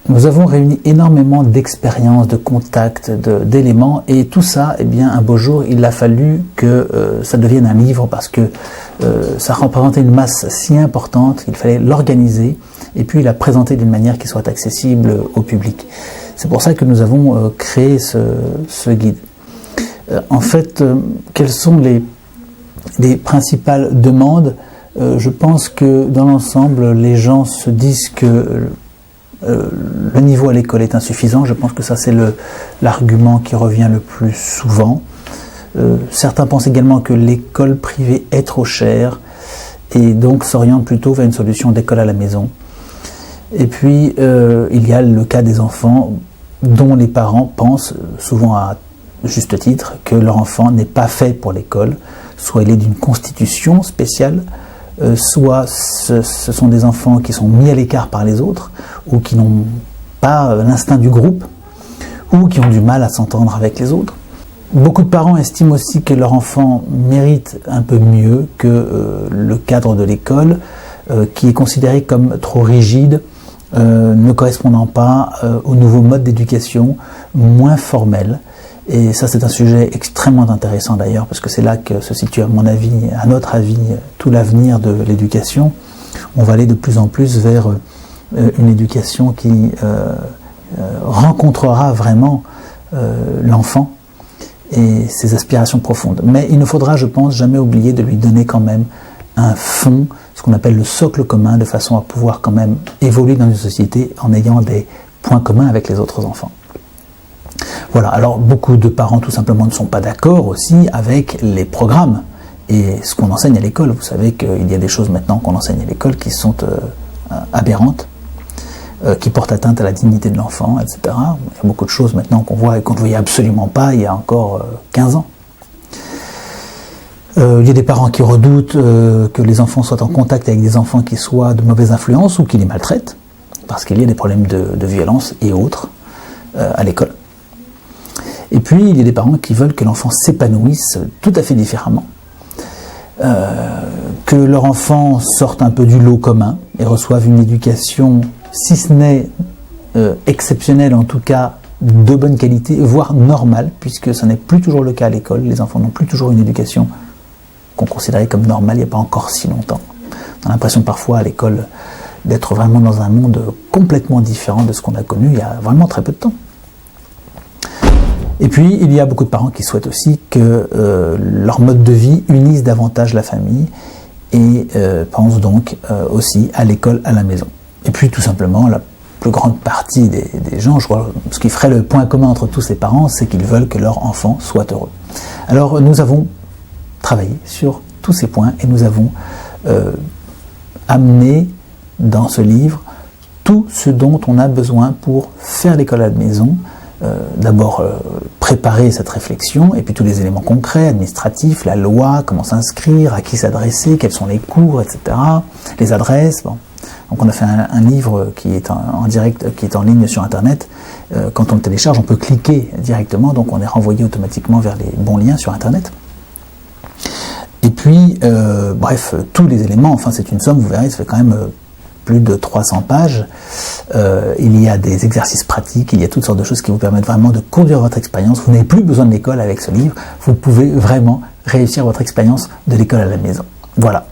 Nous avons réuni énormément d'expériences, de contacts, d'éléments, et tout ça, eh bien, un beau jour, il a fallu que ça devienne un livre, parce que ça représentait une masse si importante qu'il fallait l'organiser et puis la présenter d'une manière qui soit accessible au public. C'est pour ça que nous avons créé ce guide. En fait, quelles sont les principales demandes? Je pense que dans l'ensemble, les gens se disent que le niveau à l'école est insuffisant. Je pense que ça, c'est l'argument qui revient le plus souvent. Certains pensent également que l'école privée est trop chère et donc s'orientent plutôt vers une solution d'école à la maison. Et puis, il y a le cas des enfants dont les parents pensent, souvent à juste titre, que leur enfant n'est pas fait pour l'école, soit il est d'une constitution spéciale, soit ce sont des enfants qui sont mis à l'écart par les autres, ou qui n'ont pas l'instinct du groupe, ou qui ont du mal à s'entendre avec les autres. Beaucoup de parents estiment aussi que leur enfant mérite un peu mieux que le cadre de l'école, qui est considéré comme trop rigide, ne correspondant pas au nouveau mode d'éducation, moins formel. Et ça, c'est un sujet extrêmement intéressant d'ailleurs, parce que c'est là que se situe, à mon avis, à notre avis, tout l'avenir de l'éducation. On va aller de plus en plus vers une éducation qui rencontrera vraiment l'enfant et ses aspirations profondes. Mais il ne faudra, je pense, jamais oublier de lui donner quand même un fond, ce qu'on appelle le socle commun, de façon à pouvoir quand même évoluer dans une société en ayant des points communs avec les autres enfants. Voilà, alors beaucoup de parents tout simplement ne sont pas d'accord aussi avec les programmes et ce qu'on enseigne à l'école. Vous savez qu'il y a des choses maintenant qu'on enseigne à l'école qui sont aberrantes, qui portent atteinte à la dignité de l'enfant, etc. Il y a beaucoup de choses maintenant qu'on voit et qu'on ne voyait absolument pas il y a encore 15 ans. Il y a des parents qui redoutent que les enfants soient en contact avec des enfants qui soient de mauvaise influence ou qui les maltraitent, parce qu'il y a des problèmes de violence et autres à l'école. Et puis, il y a des parents qui veulent que l'enfant s'épanouisse tout à fait différemment, que leur enfant sorte un peu du lot commun et reçoive une éducation, si ce n'est exceptionnelle, en tout cas de bonne qualité, voire normale, puisque ce n'est plus toujours le cas à l'école. Les enfants n'ont plus toujours une éducation qu'on considérait comme normale il n'y a pas encore si longtemps. On a l'impression parfois à l'école d'être vraiment dans un monde complètement différent de ce qu'on a connu il y a vraiment très peu de temps. Et puis, il y a beaucoup de parents qui souhaitent aussi que leur mode de vie unisse davantage la famille et pensent donc aussi à l'école à la maison. Et puis, tout simplement, la plus grande partie des gens, je crois, ce qui ferait le point commun entre tous ces parents, c'est qu'ils veulent que leur enfant soit heureux. Alors, nous avons travaillé sur tous ces points et nous avons amené dans ce livre tout ce dont on a besoin pour faire l'école à la maison. D'abord préparer cette réflexion et puis tous les éléments concrets, administratifs, la loi, comment s'inscrire, à qui s'adresser, quels sont les cours, etc., les adresses. Bon. Donc on a fait un livre qui est en direct, qui est en ligne sur internet. Quand on le télécharge, on peut cliquer directement, donc on est renvoyé automatiquement vers les bons liens sur internet. Et puis, bref, tous les éléments, enfin c'est une somme, vous verrez, ça fait quand même plus de 300 pages. Il y a des exercices pratiques, il y a toutes sortes de choses qui vous permettent vraiment de conduire votre expérience. Vous n'avez plus besoin de l'école avec ce livre, vous pouvez vraiment réussir votre expérience de l'école à la maison. Voilà.